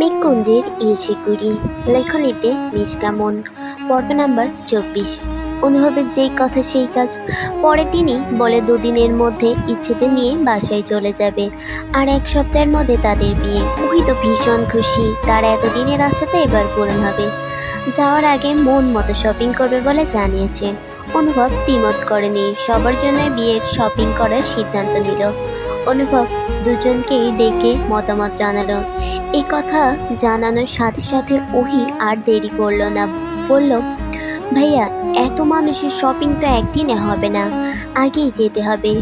মেঘকুঞ্জের ইলশিকুড়ি, লেখনীতে মিশকামন। পর্ব নাম্বার 24। অনুভবের যেই কথা সেই কাজ। পরের দিনই বলে দুদিনের মধ্যে ইচ্ছেতে নিয়ে বাসায় চলে যাবে, আর এক সপ্তাহের মধ্যে তাদের বিয়ে। ওই তো ভীষণ খুশি, তার এতদিনের আশাটা এবার পূরণ হবে। যাওয়ার আগে মন মতো শপিং করবে বলে জানিয়েছে। অনুভব দ্বিমত করেনি, সবার জন্য বিয়ের শপিং করার সিদ্ধান্ত নিল। অনুভব দুজনকেই ডেকে মতামত জানালো। এই কথা জানানোর সাথে সাথে ওহি আর দেরি করলো না, বলল, ভাইয়া, এত মানুষের শপিং তো একদিনে হবে না, আগেই যেতে হবে,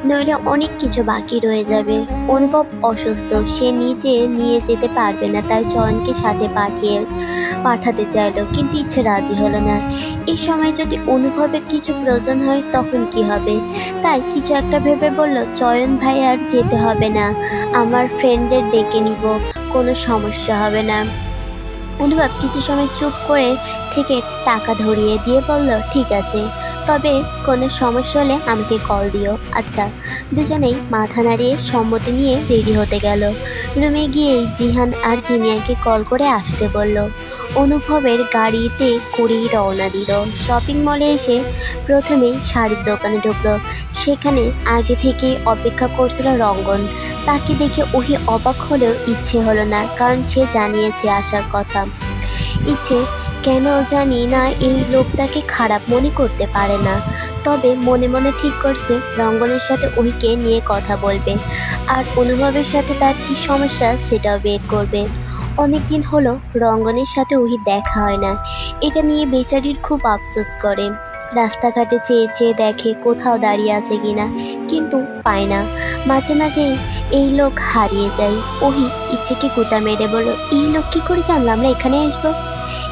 নইলে অনেক কিছু বাকি রয়ে যাবে। অনুভব অসুস্থ, সে নিজে নিয়ে যেতে পারবে না, তাই চয়নকে সাথে পাঠাতে চাইলো, কিন্তু ইচ্ছে রাজি হলো না। এই সময় যদি অনুভবের কিছু প্রয়োজন হয় তখন কি হবে? তাই কিছু একটা ভেবে বলল, চয়ন ভাই আর যেতে হবে না, আমার ফ্রেন্ডদের ডেকে নিব, কোনো সমস্যা হবে না। অনুভব কিছু সময় চুপ করে থেকে টাকা ধরিয়ে দিয়ে বলল, ঠিক আছে, তবে কোনো সমস্যা হলে আমাকে কল দিও। আচ্ছা। দুজনেই মাথা নাড়িয়ে সম্মতি নিয়ে রেডি হতে গেল। রুমে গিয়েই জিহান আর জিনিয়াকে কল করে আসতে বলল। অনুভবের গাড়িতে করেই রওনা দিল। শপিং মলে এসে প্রথমেই শাড়ির দোকানে ঢুকলো। সেখানে আগে থেকেই অপেক্ষা করছিল রঙ্গন। তাকে দেখে ওহি অবাক হলেও ইচ্ছে হলো না, কারণ সে জানিয়েছে আসার কথা। ইচ্ছে কেন জানি না এই লোকটাকে খারাপ মনে করতে পারে না, তবে মনে মনে ঠিক করছে রঙ্গনের সাথে ওহিকে নিয়ে কথা বলবে, আর অনুভবের সাথে তার কি সমস্যা সেটাও বের করবে। অনেকদিন হলো রঙ্গনের সাথে ওহির দেখা হয় না, এটা নিয়ে বেচারির খুব আফসোস করে। রাস্তাঘাটে চেয়ে চেয়ে দেখে কোথাও দাঁড়িয়ে আছে কিনা, কিন্তু পায় না। মাঝে মাঝেই এই লোক হারিয়ে যায়। ওহি ইচ্ছেকে কুতা মেরে বলল, এই লোক কি করে জানলো আমরা এখানে আসবো?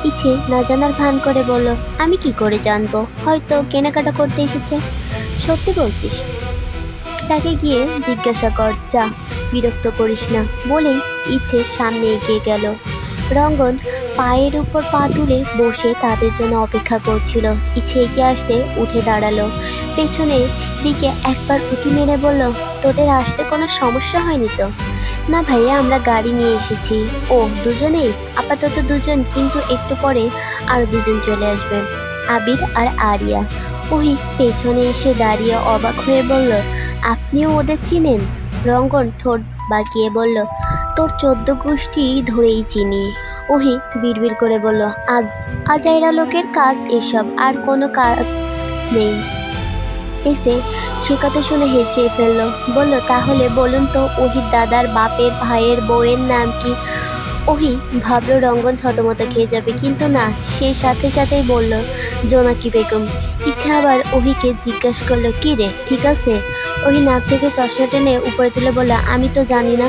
ইচ্ছে না জানার ভান করে বলল, আমি কি করে জানবো, হয়তো কেনাকাটা করতে এসেছে। সত্যি বলছিস? তাকে গিয়ে জিজ্ঞাসা কর, যা, বিরক্ত করিস না, বলেই ইচ্ছে সামনে এগিয়ে গেল। রঙ্গন পায়ের উপর পা তুলে বসে তাদের জন্য অপেক্ষা করছিল। ইচ্ছে এগিয়ে আসতে উঠে দাঁড়ালো, পেছনের দিকে একবার উঁকি মেরে বলল, তোদের আসতে কোনো সমস্যা হয়নি তো? না ভাইয়া, আমরা গাড়ি নিয়ে এসেছি। ও, দুজনেই? আপাতত দুজন, কিন্তু একটু পরে আরো দুজন চলে আসবে, আবির আর আরিয়া। ওই পেছনে এসে দাঁড়িয়ে অবাক হয়ে বলল, আপনিও ওদের চিনেন? রঙ্গন ঠোঁট বাঁকিয়ে বলল, তোর 14 গোষ্ঠী ধরেই চিনি। ওহি বিড়বিড় করে বলল, আজাইরা লোকের কাজ এসব, আর কোনো কাজ নেই। এসে সে কথা শুনে হেসে ফেলল, বলল, তাহলে বলুন তো ওহির দাদার বাপের ভাইয়ের বউয়ের নাম কি? ওহি ভাবলো রঙ্গন থতমত খেয়ে যাবে, কিন্তু না, সে সাথে সাথেই বলল, জোনাকি বেগম। ইচ্ছা আবার ওহিকে জিজ্ঞাসা করলো, কি রে, ঠিক আছে? ওহি নাক থেকে চশমা টেনে উপরে তুলে বলল, আমি তো জানি না।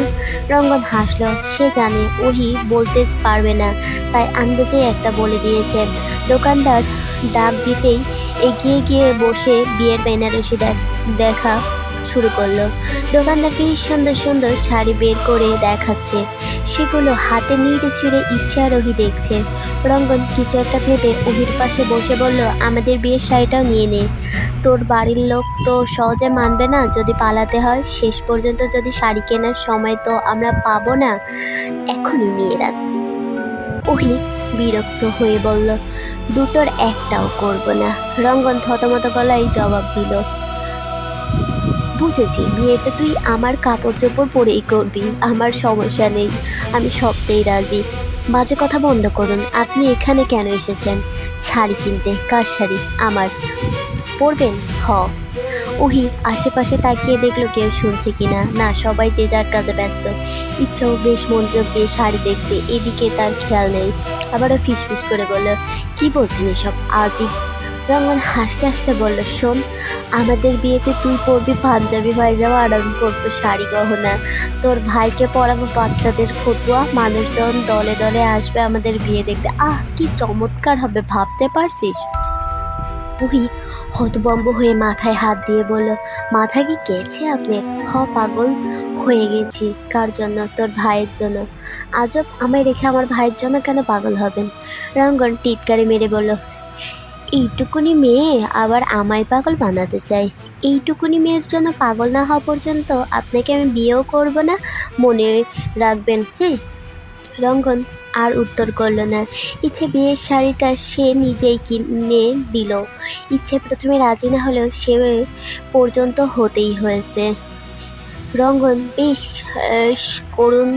রঙ্গন হাসলো, সে জানে ওহি বলতে পারবে না, তাই আন্দাজে একটা বলে দিয়েছে। দোকানদার ডাক দিতেই এগিয়ে গিয়ে বসে বিয়ের বেনারসি দেখা শুরু করলো। দোকানদার বেশ সুন্দর সুন্দর শাড়ি বের করে দেখাচ্ছে, সেগুলো হাতে নিয়ে ছিঁড়ে ইচ্ছে আর ওহি দেখছে। রঙ্গন কিছু একটা ভেবে ওহির পাশে বসে বলল, আমাদের বিয়ের শাড়িটাও নিয়ে নে, তোর বাড়ির লোক তো সহজে মানবে না যদি পালাতে হয়। শেষ পর্যন্ত যদি শাড়ি কেনার সময় তো আমরা পাবো না, এখনই নিয়ে রাখ। ওহি বিরক্ত হয়ে বলল, দুটোর একটাও করব না। রঙ্গন থতমত গলায় জবাব দিল, বুঝেছি, বিয়েটা তুই আমার কাপড় চোপড় পরেই করবি, আমার সমস্যা নেই, আমি সবটাই রাজি। বাজে কথা বন্ধ করুন, আপনি এখানে কেন এসেছেন? শাড়ি কিনতে। কার শাড়ি? আমার। পরবেন? হ। ওহি আশেপাশে তাকিয়ে দেখলো কেউ শুনছে কিনা, না, সবাই যে যার কাজে ব্যস্ত। ইচ্ছাও বেশ মনোযোগ দিয়ে শাড়ি দেখতে, এদিকে তার খেয়াল নেই। আবারও ফিসফিস করে বলল, কি বলছেন এসব আজীব? রঙ্গন হাসতে হাসতে বলল, শোন, আমাদের বিয়েতে তুই পরবি পাঞ্জাবি পায়জামা আর আমি পরবো শাড়ি গহনা, তোর ভাইকে পরাবো বাচ্চাদের ফতুয়া, মানুষজন দলে দলে আসবে আমাদের বিয়ে দেখতে। আহ, কি চমৎকার হবে, ভাবতে পারছিস? ওহি হতভম্ব হয়ে মাথায় হাত দিয়ে বলল, মাথা কি গেছে আপনার? পাগল হয়ে গেছি। কার জন্য? তোর ভাইয়ের জন্য। আজব, আমায় রেখে আমার ভাইয়ের জন্য কেন পাগল হবেন? রঙ্গন টিটকারি মেরে বলল, এইটুকুনি মেয়ে আবার আমায় পাগল বানাতে চায়? এইটুকুনি মেয়ের জন্য পাগল না হওয়া পর্যন্ত আপনাকে আমি বিয়েও করব না, মনে রাখবেন। রঙ্গন আর উত্তর করল না। ইচ্ছে বিয়ের শাড়িটা সে নিজেই কিনে দিল। ইচ্ছে প্রথমে রাজি না হলেও সে পর্যন্ত হতেই হয়েছে। রঙ্গন বেশ করুণ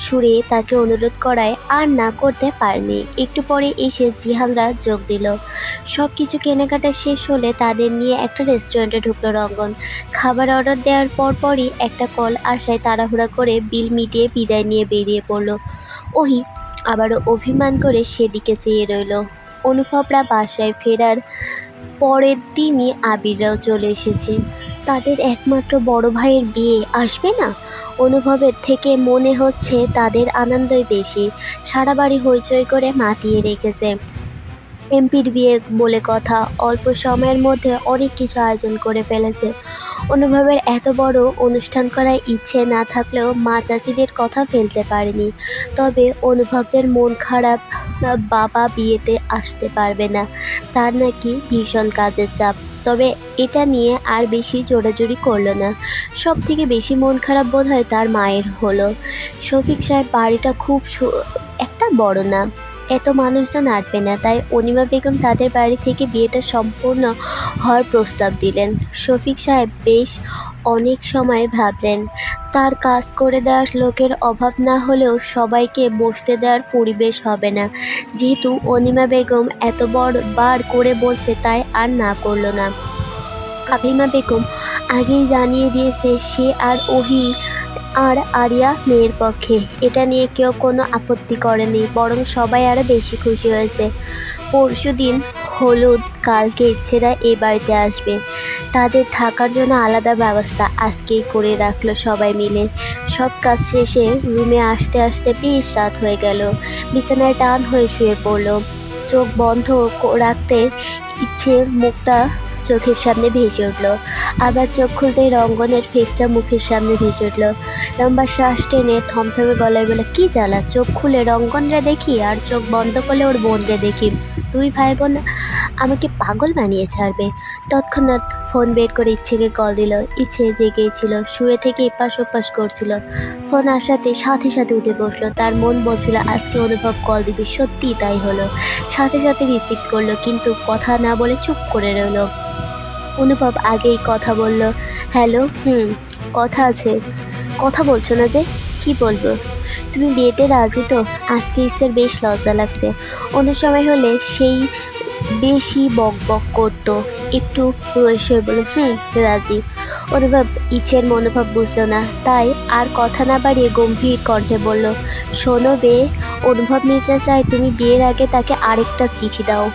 সুরে তাকে অনুরোধ করায় আর না করতে পারেনি। একটু পরে এসে জিহানরা যোগ দিল। সব কিছু কেনাকাটা শেষ হলে তাদের নিয়ে একটা রেস্টুরেন্টে ঢুকলো রঙ্গন। খাবার অর্ডার দেওয়ার পরপরই একটা কল আসায় তাড়াহুড়া করে বিল মিটিয়ে বিদায় নিয়ে বেরিয়ে পড়ল ওহি। আবারও অভিমান করে সেদিকে চেয়ে রইল। অনুভবরা বাসায় ফেরার পরের দিনই আবিররাও চলে এসেছে। তাদের একমাত্র বড় ভাইয়ের বিয়ে আসবে না? অনুভবের থেকে মনে হচ্ছে তাদের আনন্দই বেশি। সারা বাড়ি হইচই করে মাতিয়ে রেখেছে। এমপির বিয়ে বলে কথা, অল্প সময়ের মধ্যে অনেক কিছু আয়োজন করে ফেলেছে। অনুভবের এত বড় অনুষ্ঠান করার ইচ্ছে না থাকলেও মা চাচিদের কথা ফেলতে পারেনি। তবে অনুভবদের মন খারাপ, বাবা বিয়েতে আসতে পারবে না, তার নাকি ভীষণ কাজের চাপ। তবে এটা নিয়ে আর বেশি জোরাজুরি করলো না। সব থেকে বেশি মন খারাপ বোধহয় তার মায়ের হলো। শফিক সাহেব বাড়িটা খুব একটা বড় না, এত মানুষজন আটবে না, তাই অনিমা বেগম তাদের বাড়ি থেকে বিয়েটা সম্পূর্ণ হওয়ার প্রস্তাব দিলেন। শফিক সাহেব বেশ অনেক সময় ভাবলেন, তার কাজ করে দেওয়ার লোকের অভাব না হলেও সবাইকে বসতে দেওয়ার পরিবেশ হবে না। যেহেতু অনিমা বেগম এত বার করে বলছে, তাই আর না করল না। আকলিমা বেগম আগেই জানিয়ে দিয়েছে সে আর ওহি আর আরিয়া মেয়ের পক্ষে। এটা নিয়ে কেউ কোনো আপত্তি করেনি, বরং সবাই আরও বেশি খুশি হয়েছে। পরশুদিন হলুদ, কালকে ইচ্ছেরা এই বাড়িতে আসবে। তাদের থাকার জন্য আলাদা ব্যবস্থা আজকেই করে রাখলো সবাই মিলে। সব কাজ শেষে রুমে আসতে আসতে বেশ রাত হয়ে গেল। বিছানায় টান হয়ে শুয়ে পড়ল। চোখ বন্ধ রাখতে ইচ্ছে মুখটা চোখের সামনে ভেসে উঠল। আবার চোখ খুলতেই রঙ্গনের ফেসটা মুখের সামনে ভেসে উঠল। লম্বা শ্বাস টেনে থমথমে গলায় বলে, কি জ্বালা! চোখ খুলে রঙ্গনরে দেখি আর চোখ বন্ধ করলে ওর বোনরে দেখি। দুই ভাই বোন আমাকে পাগল বানিয়ে ছাড়বে। তৎক্ষণাৎ ফোন বের করে ইচ্ছেকে কল দিল। ইচ্ছে জেগেই ছিল, শুয়ে থেকে এপাশ ওপাশ করছিল। ফোন আসাতে সাথে সাথে উঠে বসলো। তার মন বলছিল আজকে অনুভব কল দিবে। সত্যিই তাই হলো। সাথে সাথে রিসিভ করলো, কিন্তু কথা না বলে চুপ করে রইল। অনুভব আগেই কথা বলল, হ্যালো। কথা আছে। কথা বলছো না যে? কি বলবো? তুমি বিয়েতে রাজি তো? আজকে ইচ্ছের বেশ লজ্জা লাগছে। অন্য সময় হলে সেই বেশি বক বক করতো। একটু রয়েছে বলে রাজি। অনুভব ইচ্ছের মনোভাব বুঝলো না, তাই আর কথা না বাড়িয়ে গম্ভীর কণ্ঠে বলল, শোনো বে, অনুভব মির্জা চাই তুমি বিয়ের আগে তাকে আরেকটা চিঠি দাও।